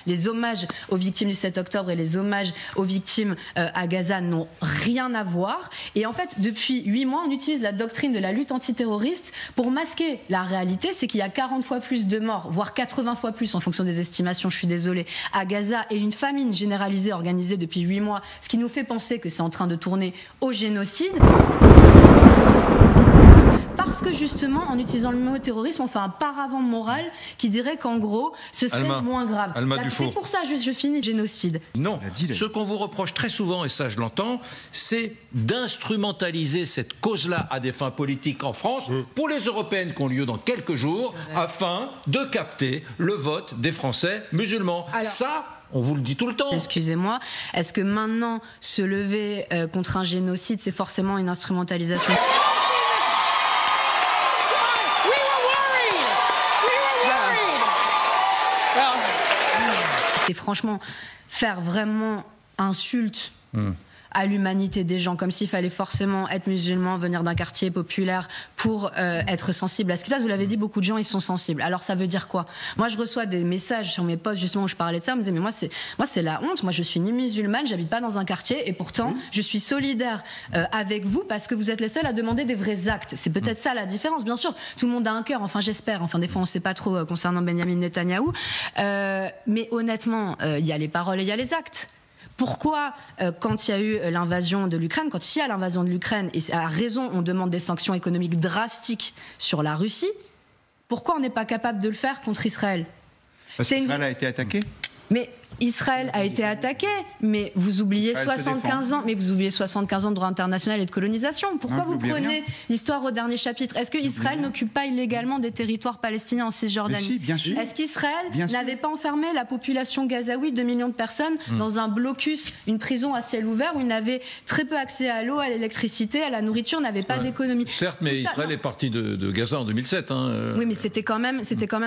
Les hommages aux victimes du 7 octobre et les hommages aux victimes à Gaza n'ont rien à voir. Et en fait, depuis 8 mois, on utilise la doctrine de la lutte antiterroriste pour masquer la réalité. C'est qu'il y a 40 fois plus de morts, voire 80 fois plus en fonction des estimations, je suis désolée, à Gaza, et une famine généralisée organisée depuis 8 mois, ce qui nous fait penser que c'est en train de tourner au génocide. Parce que justement, en utilisant le mot terrorisme, on fait un paravent moral qui dirait qu'en gros, ce serait moins grave. C'est pour ça, je finis, génocide. Non, ce qu'on vous reproche très souvent, et ça je l'entends, c'est d'instrumentaliser cette cause-là à des fins politiques en France, pour les européennes qui ont lieu dans quelques jours, afin de capter le vote des Français musulmans. Alors, ça, on vous le dit tout le temps. Excusez-moi, est-ce que maintenant, se lever contre un génocide, c'est forcément une instrumentalisation ? Et franchement, faire vraiment insulte à l'humanité des gens, comme s'il fallait forcément être musulman, venir d'un quartier populaire pour être sensible à ce qui se passe. Vous l'avez dit, beaucoup de gens, ils sont sensibles. Alors ça veut dire quoi? Moi, je reçois des messages sur mes posts, justement, où je parlais de ça. On me disait, mais moi, c'est la honte. Moi, je suis ni musulmane, j'habite pas dans un quartier, et pourtant, je suis solidaire avec vous parce que vous êtes les seuls à demander des vrais actes. C'est peut-être ça la différence. Bien sûr, tout le monde a un cœur. Enfin, j'espère. Enfin, des fois, on sait pas trop concernant Benyamin Netanyahou. Mais honnêtement, il y a les paroles et il y a les actes. Pourquoi, quand il y a eu l'invasion de l'Ukraine, quand il y a l'invasion de l'Ukraine, et à raison, on demande des sanctions économiques drastiques sur la Russie, pourquoi on n'est pas capable de le faire contre Israël? Parce qu'Israël a été attaqué. Mais Israël a été attaqué, mais vous oubliez 75 ans, mais vous oubliez 75 ans de droit international et de colonisation. Pourquoi vous prenez l'histoire au dernier chapitre? Est-ce que Israël n'occupe pas illégalement des territoires palestiniens en Cisjordanie? Si, bien sûr. Est-ce qu'Israël n'avait pas enfermé la population gazaouite, 2 millions de personnes, dans un blocus, une prison à ciel ouvert où ils n'avaient très peu accès à l'eau, à l'électricité, à la nourriture, n'avaient pas d'économie? Certes, mais Israël est parti de Gaza en 2007. Oui, mais c'était quand même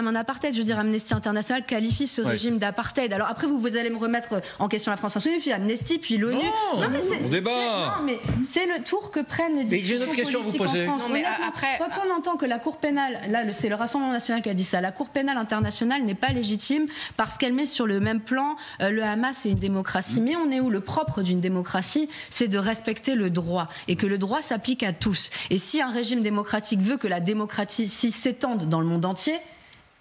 un apartheid. Je veux dire, Amnesty International qualifie ce régime d'apartheid. Alors après, vous allez me remettre en question la France Insoumise, puis Amnesty, puis l'ONU. Non, mais on débat. Non, mais c'est le tour que prennent les discussions politiques en France. Non, mais après, quand on entend que la Cour pénale, là, c'est le Rassemblement national qui a dit ça, la Cour pénale internationale n'est pas légitime parce qu'elle met sur le même plan le Hamas et une démocratie. Mais on est où? Le propre d'une démocratie, c'est de respecter le droit et que le droit s'applique à tous. Et si un régime démocratique veut que la démocratie s'étende dans le monde entier,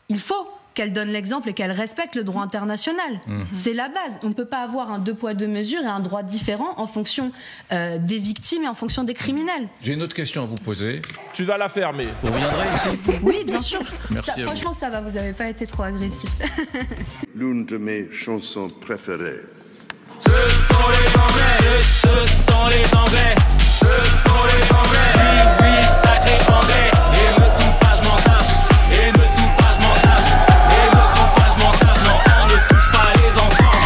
il faut qu'elle donne l'exemple et qu'elle respecte le droit international. C'est la base. On ne peut pas avoir un 2 poids 2 mesures et un droit différent en fonction des victimes et en fonction des criminels. J'ai une autre question à vous poser. Tu vas la fermer. Vous reviendrez ici? Oui, bien sûr. Merci. Franchement, ça va, vous n'avez pas été trop agressif. L'une de mes chansons préférées. Ce sont les Anglais. Ce sont les Anglais. Ce sont les Anglais. Oui, oui, sacré Anglais. Et me tout pas, je m'en tape. Et me tout pas, je m'en tape. Et me tout pas, je m'en tape. Non, on ne touche pas les enfants.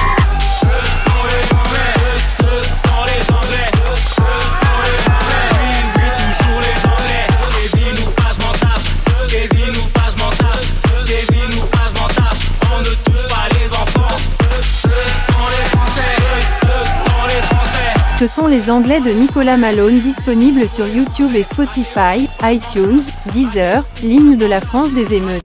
Ce sont les Anglais. Ce sont les Anglais. Ce sont les Anglais. Oui, oui, toujours les Anglais. Kevin ou pas, je m'en tape. Kevin ou pas, je m'en tape. Kevin ou pas, je m'en tape. On ne touche pas les enfants. Ce sont les Français. Ce sont les Français. Ce sont les Anglais de Nicolas Malone, disponibles sur YouTube et Spotify, iTunes, Deezer, l'hymne de la France des émeutes.